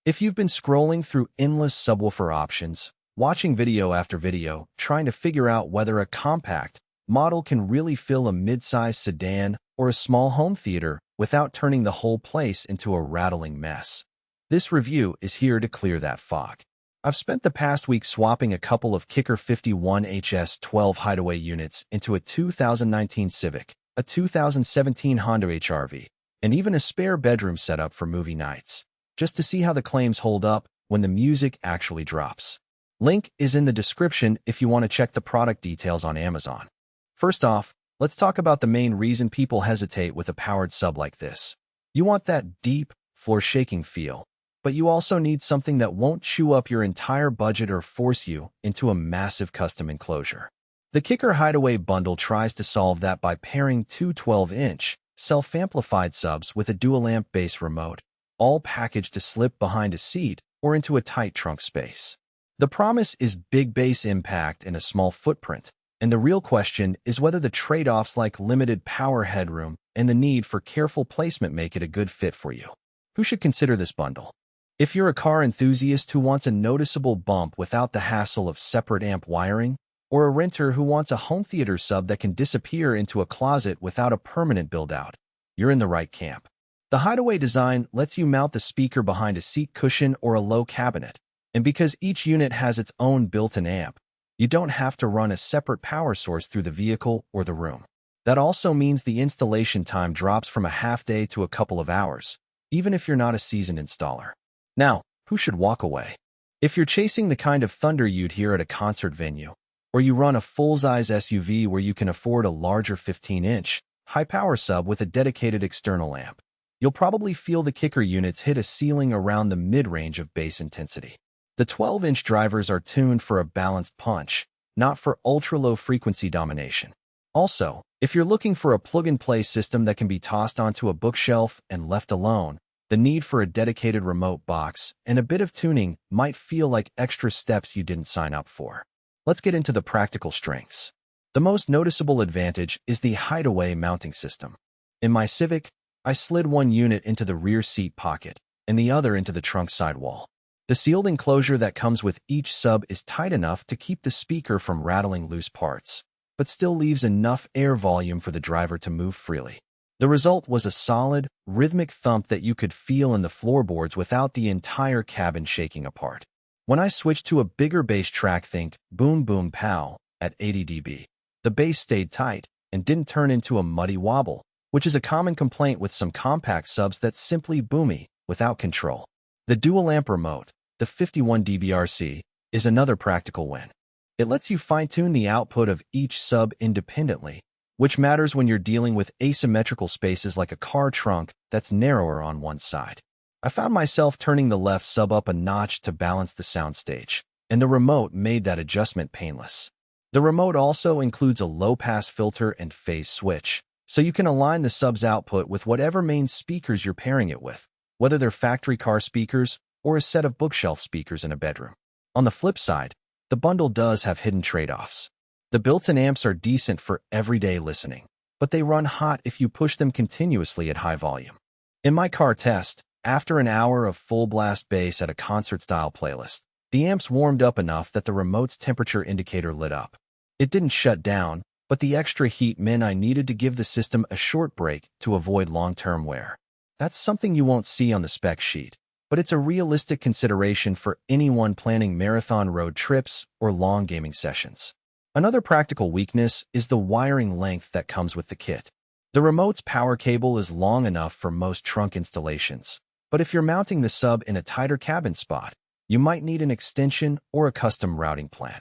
If you've been scrolling through endless subwoofer options, watching video after video, trying to figure out whether a compact model can really fill a mid-size sedan or a small home theater without turning the whole place into a rattling mess, this review is here to clear that fog. I've spent the past week swapping a couple of Kicker 51HS12 Hideaway units into a 2019 Civic, a 2017 Honda HR-V, and even a spare bedroom setup for movie nights, just to see how the claims hold up when the music actually drops. Link is in the description if you want to check the product details on Amazon. First off, let's talk about the main reason people hesitate with a powered sub like this. You want that deep, floor-shaking feel, but you also need something that won't chew up your entire budget or force you into a massive custom enclosure. The Kicker Hideaway bundle tries to solve that by pairing two 12-inch, self-amplified subs with a dual-amp bass remote, all packaged to slip behind a seat or into a tight trunk space. The promise is big bass impact in a small footprint, and the real question is whether the trade-offs like limited power headroom and the need for careful placement make it a good fit for you. Who should consider this bundle? If you're a car enthusiast who wants a noticeable bump without the hassle of separate amp wiring, or a renter who wants a home theater sub that can disappear into a closet without a permanent build-out, you're in the right camp. The Hideaway design lets you mount the speaker behind a seat cushion or a low cabinet, and because each unit has its own built-in amp, you don't have to run a separate power source through the vehicle or the room. That also means the installation time drops from a half day to a couple of hours, even if you're not a seasoned installer. Now, who should walk away? If you're chasing the kind of thunder you'd hear at a concert venue, or you run a full-size SUV where you can afford a larger 15-inch, high-power sub with a dedicated external amp, you'll probably feel the Kicker units hit a ceiling around the mid-range of bass intensity. The 12-inch drivers are tuned for a balanced punch, not for ultra-low frequency domination. Also, if you're looking for a plug-and-play system that can be tossed onto a bookshelf and left alone, the need for a dedicated remote box and a bit of tuning might feel like extra steps you didn't sign up for. Let's get into the practical strengths. The most noticeable advantage is the Hideaway mounting system. In my Civic, I slid one unit into the rear seat pocket and the other into the trunk sidewall. The sealed enclosure that comes with each sub is tight enough to keep the speaker from rattling loose parts, but still leaves enough air volume for the driver to move freely. The result was a solid, rhythmic thump that you could feel in the floorboards without the entire cabin shaking apart. When I switched to a bigger bass track, think boom boom pow, at 80 dB, the bass stayed tight and didn't turn into a muddy wobble, which is a common complaint with some compact subs that's simply boomy, without control. The dual-amp remote, the 51 dBRC, is another practical win. It lets you fine-tune the output of each sub independently, which matters when you're dealing with asymmetrical spaces like a car trunk that's narrower on one side. I found myself turning the left sub up a notch to balance the soundstage, and the remote made that adjustment painless. The remote also includes a low-pass filter and phase switch, so you can align the sub's output with whatever main speakers you're pairing it with, whether they're factory car speakers or a set of bookshelf speakers in a bedroom. On the flip side, the bundle does have hidden trade-offs. The built-in amps are decent for everyday listening, but they run hot if you push them continuously at high volume. In my car test, after an hour of full-blast bass at a concert-style playlist, the amps warmed up enough that the remote's temperature indicator lit up. It didn't shut down, but the extra heat meant I needed to give the system a short break to avoid long-term wear. That's something you won't see on the spec sheet, but it's a realistic consideration for anyone planning marathon road trips or long gaming sessions. Another practical weakness is the wiring length that comes with the kit. The remote's power cable is long enough for most trunk installations, but if you're mounting the sub in a tighter cabin spot, you might need an extension or a custom routing plan.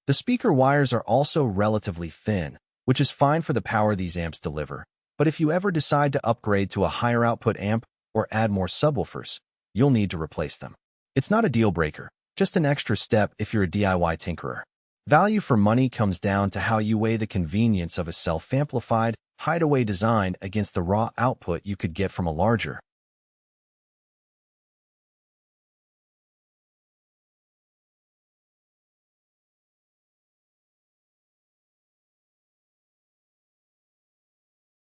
The speaker wires are also relatively thin, which is fine for the power these amps deliver, but if you ever decide to upgrade to a higher output amp or add more subwoofers, you'll need to replace them. It's not a deal breaker, just an extra step if you're a DIY tinkerer. Value for money comes down to how you weigh the convenience of a self-amplified, Hideaway design against the raw output you could get from a larger,